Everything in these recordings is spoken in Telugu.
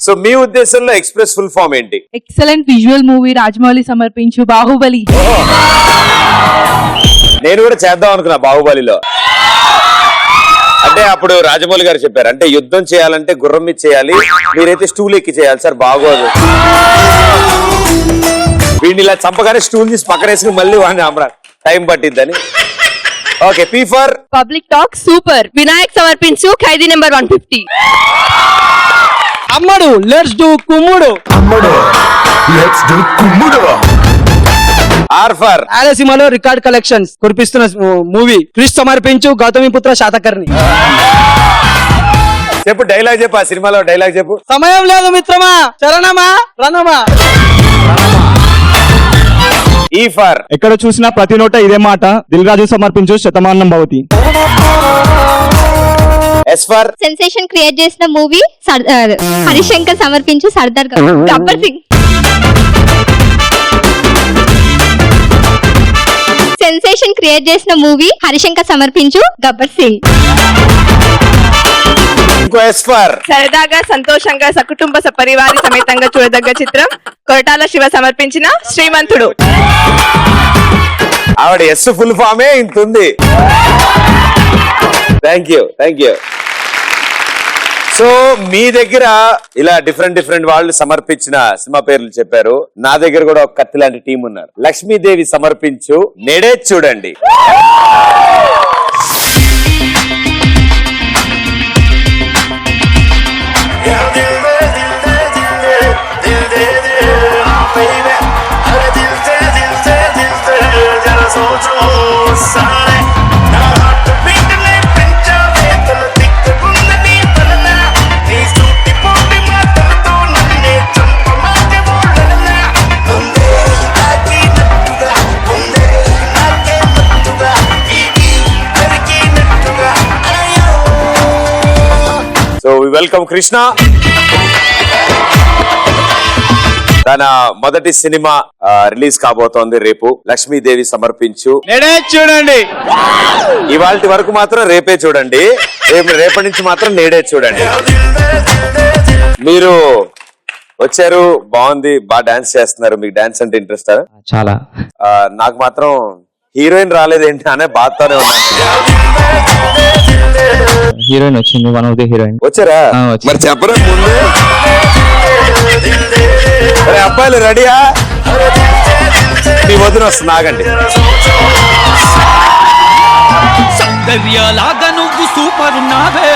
సో మీ ఉద్దేశంలో ఎక్స్ప్రెస్ ఫుల్ ఫామ్ ఏంటి? ఎక్సలెంట్ విజువల్ మూవీ రాజమౌళి సమర్పించు బాహుబలి. నేను కూడా చేద్దాం అనుకున్నా బాహుబలిలో. అంటే అప్పుడు రాజమౌళి గారు చెప్పారు, అంటే యుద్ధం చేయాలంటే గుర్రం మీద చేయాలి, మీరైతే స్టూల్ ఎక్కి చేయాలి సార్, బాగోదు. వీడిని ఇలా చంపగానే స్టూల్ తీసి పక్కన వేసుకుని మళ్ళీ వాడిని అమరా టైం పట్టిద్దని. Okay, P for public talk super. Vinayak సమర్పించు ఖైదీ నెంబర్ 150. అమ్మడు లెట్స్ డూ కుమ్ముడు. ఆర్ ఫర్ ఆలసీమలో రికార్డ్ కలెక్షన్స్ కురిపిస్తున్న మూవీ క్రిష్ సమర్పించు గౌతమిపుత్ర శాతకర్ణి. చెప్పు, డైలాగ్ చెప్పు, ఆ సినిమాలో డైలాగ్ చెప్పు. సమయం లేదు మిత్రమా, చరణమా రణమా. ఈ ఫర్ ఎక్కడ చూసినా ప్రతి నోట ఇదే మాట, దిల్ రాజు సమర్పించు Shatamanam Bhavati. Yes for sensation create చేసిన మూవీ హరిశంకర్ సమర్పించు సర్దార్ గబ్బర్ సింగ్. సెన్సేషన్ క్రియేట్ చేసిన మూవీ హరిశంకర్ సమర్పించు గబ్బర్ సింగ్. ఇంకో ఎస్ ఫర్ సరదాగా సంతోషంగా సకుటుంబ సపరివారి సమేతంగా చూడదగ్గ చిత్రం కొరటాల శివ సమర్పించిన శ్రీమంతుడు. ఆవిడ ఎస్ ఫుల్ ఫామే ఇంత ఉంది. Thank you, thank you. So మీ దగ్గర ఇలా డిఫరెంట్ వాళ్ళు సమర్పించిన సినిమా పేర్లు చెప్పారు. నా దగ్గర కూడా ఒక కత్తి లాంటి టీం ఉన్నారు. లక్ష్మీదేవి సమర్పించు నేడే చూడండి. So we welcome Krishna. తన మొదటి సినిమా రిలీజ్ కాబోతోంది రేపు. లక్ష్మీదేవి సమర్పించు నేడే చూడండి. ఇవాల్టి వరకు మాత్రం రేపే చూడండి, రేపటి నుంచి మాత్రం నేడే చూడండి. మీరు వచ్చారు, బాగుంది, బాగా డాన్స్ చేస్తున్నారు. మీకు డాన్స్ అంటే ఇంట్రెస్ట్? చాలా. నాకు మాత్రం హీరోయిన్ రాలేదేంటి అనే బాధతోనే ఉన్నాను. హీరోయిన్ వచ్చింది, వన్ ఆఫ్ ది హీరోయిన్ వచ్చారా? మరి చెప్పరా ముందు. అరే అబ్బాయిలు రెడీయా? మీ వదిన వస్తుంది, ఆగండి. సౌందర్యలాగా నువ్వు సూపర్ ఉన్నావే,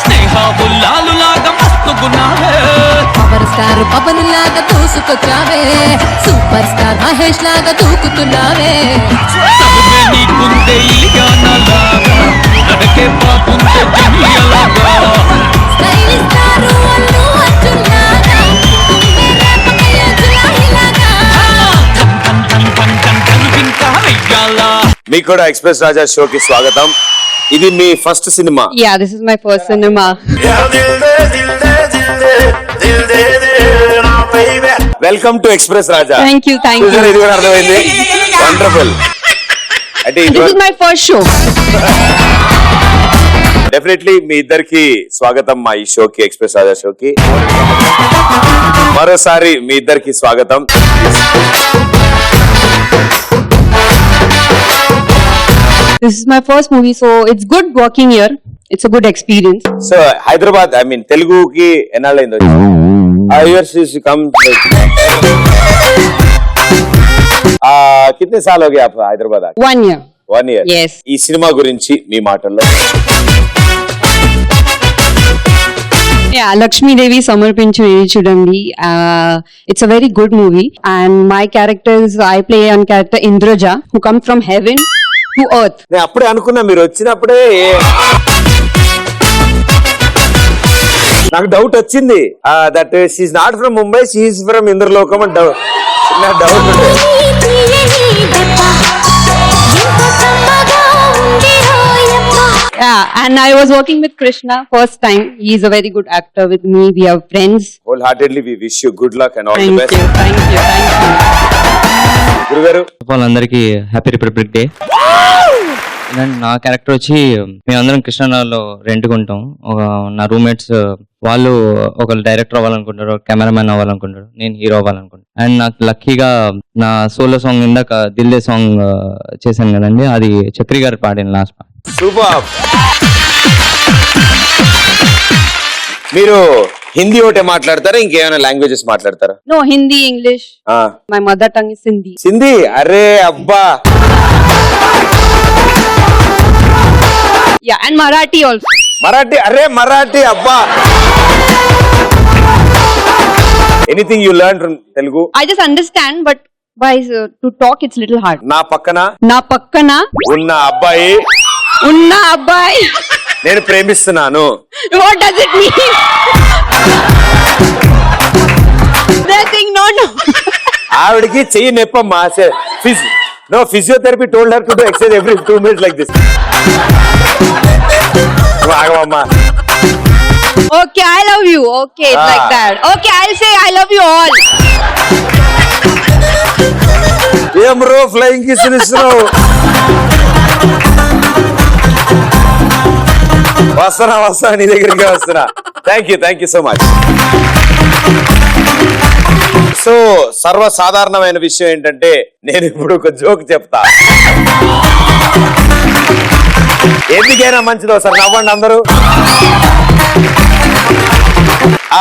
స్నేహ బుల్లాలు లాగా మస్తుగున్నావే, పవర్ స్టార్ పవన్ లాగా దూసుకొచ్చావే, సూపర్ స్టార్ మహేష్ లాగా దూకుతున్నావే. సబువే నీకుందే ఇలియానాలాగా, నడకే బాగుందే జమియలాగా, స్టైలిష్ స్టార్ అల్లు అర్జున్ లాగా, కుండే రేపకయ్య జులాహిలాగా. ఇంకా వెయ్యాలా. మీకు కూడా ఎక్స్ప్రెస్ రాజా షోకి స్వాగతం. ఇది మీ first cinema? Yeah, this is my first cinema. Welcome to express Raja. Thank you, thank you. ఇది కూడా అర్థమైంది. వండర్ఫుల్. అంటే This is my first show. Definitely మీ ఇద్దరికి స్వాగతం మా ఈ షోకి, ఎక్స్ప్రెస్ రాజా షోకి. మరోసారి మీ ఇద్దరికి స్వాగతం. This is my first movie, so it's good working here. It's a good experience. So Hyderabad, I mean తెలుగుకి ఎన్నాళ్ళైంది వచ్చి? कितने साल हो गए आप हैदराबाद आके? 1 year. 1 year. Yes. ఈ సినిమా గురించి మీ మాటల్లో. Yeah, Lakshmi Devi Samarpinchu Chudandi. It's a very good movie, and my characters, I play on character Indraja, who comes from heaven to earth. నేను అప్పుడే అనుకున్నా మీరు వచ్చినప్పుడే నాకు డౌట్ వచ్చింది. That she's not from Mumbai, she's from Indralokam అని డౌట్ ఉండే. Yeah, and I was working with Krishna first time. He is a very good actor with me. We are friends. Wholeheartedly we wish you good luck and all the Thank best. you, thank you, thank you. గురుగారు వాళ్ళందరికీ హ్యాపీ రిపబ్లిక్ డే. నా క్యారెక్టర్ వచ్చి మేమందరం కృష్ణానగర్లో రెంట్కి ఉంటాం. నా రూమ్మేట్స్ వాళ్ళు ఒకళ్ళు డైరెక్టర్ అవ్వాలనుకుంటారు, కెమెరామెన్ అవ్వాలనుకుంటారు, నేను హీరో అవ్వాలనుకుంటాను. అండ్ నాకు లక్కీగా నా సోలో సాంగ్ ఇందాక దిల్దే సాంగ్ చేశాను కదండి, అది చక్రి గారు పాడిన లాస్ట్ పాట. సూపర్. మీరు హిందీ ఒకటే మాట్లాడతారా, ఇంకేమైనా లాంగ్వేజెస్ మాట్లాడతారా? No, Hindi, English. My mother tongue is Sindhi. Sindhi? అరే అబ్బా. Yeah, and Marathi also. Marathi? అరే మరాఠీ అబ్బా. Anything you learn from Telugu? I just understand, but by to talk it's little hard. నా పక్కన నా పక్కన ఉన్న అబ్బాయి ఉన్న అబ్బాయి నేను ప్రేమిస్తున్నాను. What does it mean? Nothing, no. ఆవిడకి చెయ్యి నొప్పమ్మా. No, physiotherapy told her to do exercise every 2 minutes like this. ఆగమ్మా. Okay, I love you. Okay, it's like that. Okay, I'll say I love you all. ఏం రో ఫ్లయింగ్ కిస్ ఇస్తున్నావు? వస్తున్నా నీ దగ్గరికి వస్తున్నా. Thank you so much. So సర్వసాధారణమైన విషయం ఏంటంటే నేను ఇప్పుడు ఒక జోక్ చెప్తా. ఎందుకైనా మంచిది, ఒకసారి నవ్వండి అందరూ.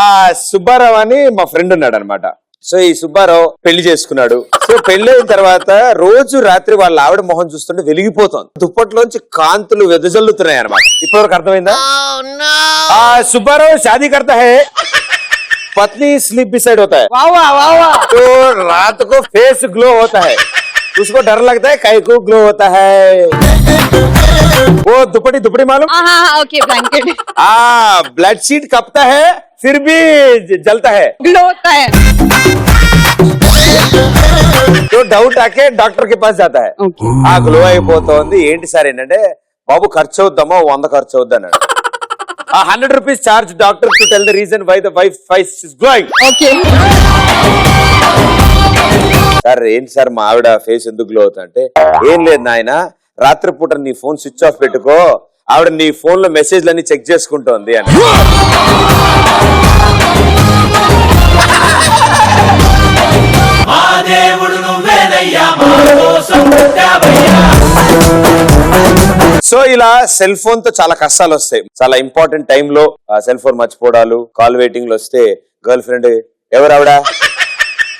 ఆ సుబ్బారావు అని మా ఫ్రెండ్ ఉన్నాడు అనమాట. సో ఈ సుబ్బారావు పెళ్లి చేసుకున్నాడు. సో పెళ్లి తర్వాత రోజు రాత్రి వాళ్ళ ఆవిడ మొహం చూస్తుంటే వెలిగిపోతుంది. దుప్పట్లోంచి కాంతులు వెదజల్లుతున్నాయి అనమాట. ఇప్పటివరకు అర్థమైందా? ఆ సుబ్బారావు షాదీ కర్తా హై, पत्नी स्लीप बिसाइड होता है, तो रात को फेस ग्लो होता है. उसको डर लगता है काहे को ग्लो होता है. वो दुपट्टी मालूम? Okay, blanket. ब्लड शीट कपता है फिर भी जलता है, Glow होता है. तो डाउट आके डॉक्टर के पास जाता है. ఆ గ్లో అయిపోతుంది. ఏంటి సార్ ఏంటంటే, బాబు ఖర్చు అవుద్దామా, 100 ఖర్చు అవుద్ది అన్నాడు. 100 rupees charge doctor to tell the reason why the wife face is glowing. Okay. Sir ఏంటి సార్ మా ఆవిడ ఫేస్ ఎందుకు గ్లో అవుతుందంటే, ఏం లేదు నాయన, రాత్రిపూట నీ ఫోన్ స్విచ్ ఆఫ్ పెట్టుకో, ఆవిడ నీ ఫోన్ లో మెసేజ్లన్నీ చెక్ చేసుకుంటోంది అని. సో ఇలా సెల్ ఫోన్ తో చాలా కష్టాలు వస్తాయి. చాలా ఇంపార్టెంట్ టైమ్ లో సెల్ ఫోన్ మర్చిపోవడాలు, కాల్ వెయిటింగ్ లో వస్తే గర్ల్ ఫ్రెండ్ ఎవరు ఆవిడ,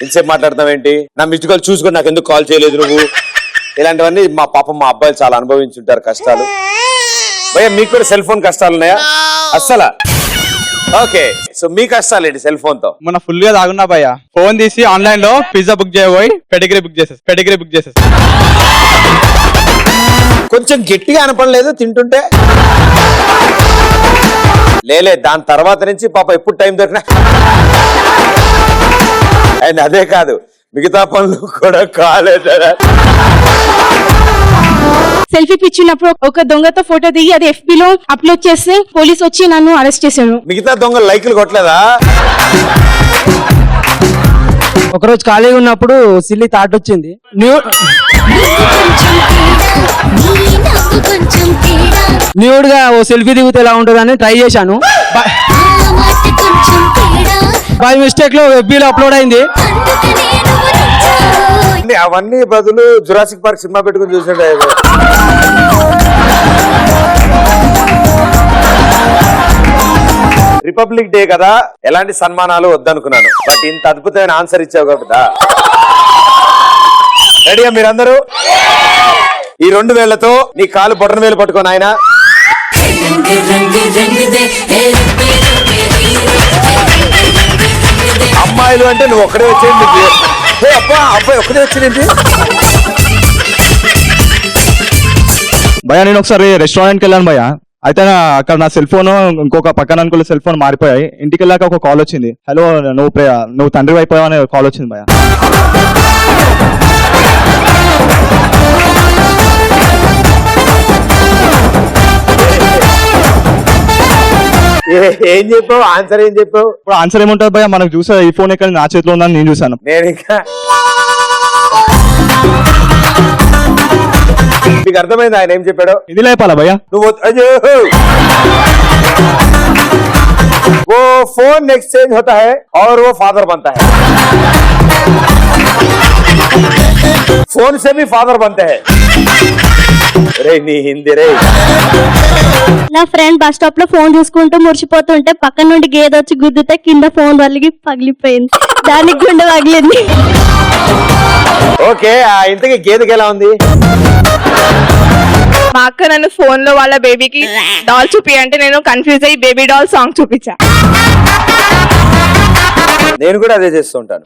ఇంతసేపు మాట్లాడతాం ఏంటి, నా మిస్డ్ కాల్ చూసుకొని నాకు ఎందుకు కాల్ చేయలేదు నువ్వు, ఇలాంటివన్నీ మా పాపం మా అబ్బాయిలు చాలా అనుభవించుంటారు కష్టాలు. భయ్యా మీకు కూడా సెల్ ఫోన్ కష్టాలు ఉన్నాయా? అస్సలా? ఓకే, సో మీ కష్టాలు ఏంటి సెల్ ఫోన్ తో? మన ఫుల్ గా తాగున్నా భయ్య, ఫోన్ తీసి ఆన్లైన్ లో పిజ్జా బుక్ చేయబోయి పెడిగ్రీ బుక్ చేసేసి కొంచెం గట్టిగా అనపడలేదు తింటుంటే? లేలే, దాని తర్వాత నుంచి పాప ఎప్పుడు టైం దొరికినా. అండ్ అదే కాదు, మిగతా పనులు కూడా కాలేదు. సెల్ఫీ పిచ్చినప్పుడు ఒక దొంగతో ఫోటో దిగి అది FB లో అప్లోడ్ చేస్తే పోలీస్ వచ్చి నన్ను అరెస్ట్ చేశారు. మిగతా దొంగలు లైకులు కొట్టలేదా? ఒకరోజు ఖాళీగా ఉన్నప్పుడు సిల్లీ థాట్ వచ్చింది. న్యూడ్ గా ఓ సెల్ఫీ దిగితే ఎలా ఉంటుందని ట్రై చేశాను. బై మిస్టేక్ లో FB లో అప్లోడ్ అయింది. అవన్నీ బదులు జురాసిక్ పార్క్ సినిమా పెట్టుకుని చూసాడు. రిపబ్లిక్ డే కదా, ఎలాంటి సన్మానాలు వద్దనుకున్నాను, బట్ ఇంత అద్భుతమైన ఆన్సర్ ఇచ్చావు కదా. రెడీయా మీరందరూ? ఈ 2 వేళ్లతో నీ కాలు బొటన వేలు పట్టుకోని ఆయన. అమ్మాయిలు అంటే నువ్వు ఒక్కడే వచ్చేయండి. అబ్బాయి ఒక్కడే వచ్చింది. భయ్య నేను ఒకసారి రెస్టారెంట్కి వెళ్ళాను భయ్య. అయితే అక్కడ నా సెల్ ఫోన్ ఇంకొక పక్కన అనుకున్న సెల్ ఫోన్ మారిపోయాయి. ఇంటికి వెళ్ళాక ఒక కాల్ వచ్చింది, హలో నువ్వు తండ్రి అయిపోయావు అనే కాల్ వచ్చింది భయ్య. ఏం చెప్పావు? ఆన్సర్ ఏం చెప్పావు? ఇప్పుడు ఆన్సర్ ఏముంటుంది భయ్య, మనకు చూసా ఈ ఫోన్ ఎక్కడ నా చేతిలో ఉందని నేను చూసాను. నేను ఇంకా మీకు అర్థమైంది ఆయన ఏం చెప్పాడో? ఇది లేపాలా భయ్యా? నువ్వు అయ్యో वो फोन एक्सचेंज होता है और वो फादर बनता है. फोन से भी फादर बनते हैं. రే నీ హిందీ రే. నా ఫ్రెండ్ బస్ స్టాప్ లో ఫోన్ చూసుకుంటూ మురిసిపోతుంటే పక్కన నుండి గేదె వచ్చి గుద్దితే కింద ఫోన్ వలిగి పగిలిపోయింది. దానికి గుండె పగిలింది. ఓకే, ఇంతకీ గేదెకి ఎలా ఉంది? మా అక్క నన్ను ఫోన్ లో వాళ్ళ బేబీకి డాల్ చూపి అంటే నేను కన్ఫ్యూజ్ అయ్యి బేబీ డాల్ సాంగ్ చూపించా. నేను కూడా అదే చేస్తుంటాను.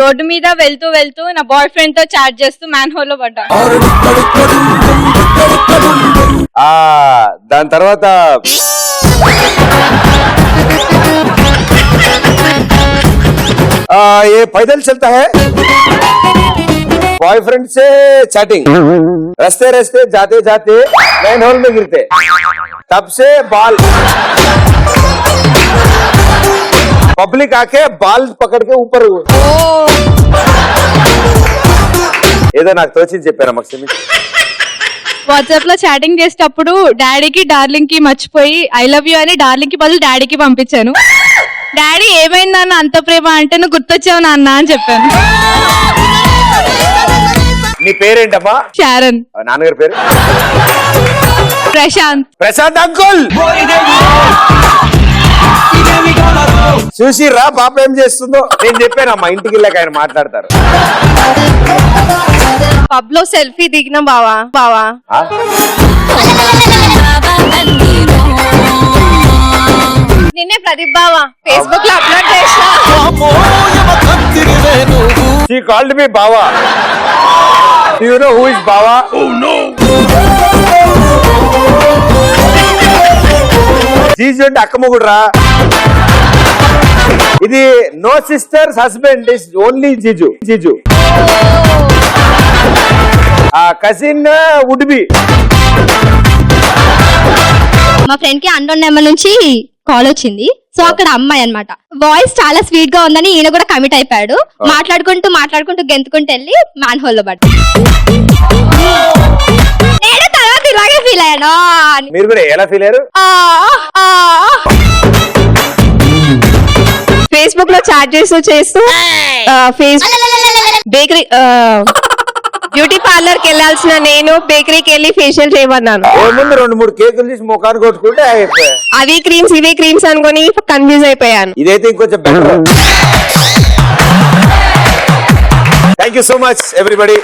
రోడ్డు మీద వెళ్తూ వెళ్తూ నా బాయ్ ఫ్రెండ్ తో చాట్ చేస్తూ మ్యాన్ హోల్ లో పడ్డా. దాని తర్వాత ये पैदल चलता है, बॉयफ्रेंड से चैटिंग, रास्ते रास्ते जाते जाते मैन होल में गिरते, तब से बाल पब्लिक आके बाल पकड़ के ऊपर ఏదో నాకు తోచింది చెప్పారా మక్సిమి? వాట్సాప్ లో చాటింగ్ చేసేటప్పుడు డాడీకి డార్లింగ్ కి మర్చిపోయి ఐ లవ్ యూ అని డార్లింగ్ కి బదులు డాడీకి పంపించాను. డాడీ ఏమైంది నాన్న అంత ప్రేమ అంటే నువ్వు గుర్తొచ్చావు నాన్న అని చెప్పాను. నీ పేరేంటమ్మా? శారన్. నాన్నగారి పేరు? ప్రశాంత్. ప్రశాంత్ అంకుల్ చూసిర్రా పాప ఏం చేస్తుందో? నేను చెప్పానమ్మా ఇంటికి వెళ్ళాక ఆయన మాట్లాడతారు. పబ్ లో సెల్ఫీ దిగిన బావా ఆ? నిన్నే ప్రదీప్ బావా ఫేస్బుక్ లో అప్లోడ్ చేసిన. She called me బావా. Do you know who is బావా? Oh no. జీజు అంటే అక్క మొగుడు రా. ఇది no sister's husband, is only jiju. ఆ కజిన్ వుడ్ బి. మా ఫ్రెండ్ కి అన్నోన్ నెంబర్ నుంచి కాల్ వచ్చింది. సో అక్కడ అమ్మాయి అన్నమాట. వాయిస్ చాలా స్వీట్ గా ఉందని ఈయన కూడా కమిట్ అయిపోయాడు. మాట్లాడుకుంటూ గెంతుకుంటూ వెళ్ళి మ్యాన్ హోల్ లో పడ్డా. నేను తర్వాత ఇలాగే ఫీల్ అయ్యాను. మీరు కూడా ఎలా ఫీల్ అయ్యారు? ఫేస్బుక్ లో చాట్ చేస్తూ బేకరీ బ్యూటీ పార్లర్ కి వెళ్ళాల్సిన నేను బేకరీకి వెళ్ళి ఫేషియల్ చేయమన్నాను. ముందు 2-3 కేకులు తీసి ముఖాన్ని కొట్టుకుంటే అయిపోయాయి. అవి క్రీమ్స్ ఇవి క్రీమ్స్ అనుకుని కన్ఫ్యూజ్ అయిపోయాను. ఇదైతే ఇంకొంచెం better. Thank you so much everybody.